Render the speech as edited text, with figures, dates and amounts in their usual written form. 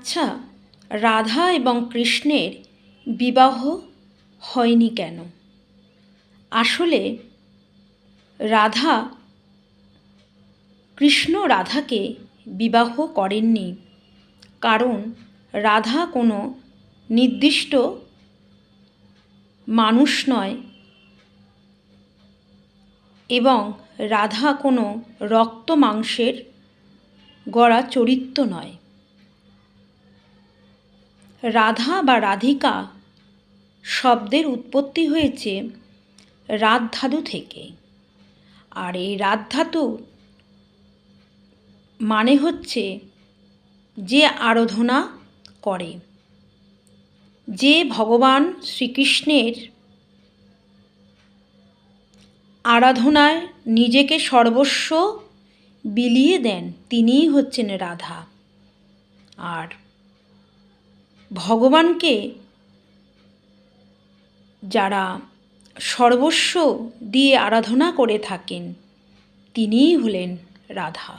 আচ্ছা, রাধা এবং কৃষ্ণের বিবাহ হয়নি কেন? আসলে রাধা কৃষ্ণ রাধাকে বিবাহ করেননি, কারণ রাধা কোনো নির্দিষ্ট মানুষ নয় এবং রাধা কোনো রক্ত মাংসের গড়া চরিত্র নয়। রাধা বা রাধিকা শব্দের উৎপত্তি হয়েছে রাধ ধাতু থেকে, আর এই রাধ ধাতু মানে হচ্ছে যে আরাধনা করে, যে ভগবান শ্রীকৃষ্ণের আরাধনায় নিজেকে সর্বস্ব বিলিয়ে দেন, তিনিই হচ্ছেন রাধা। আর ভগবানকে যারা সর্বস্ব দিয়ে আরাধনা করে থাকেন, তিনিই হলেন রাধা।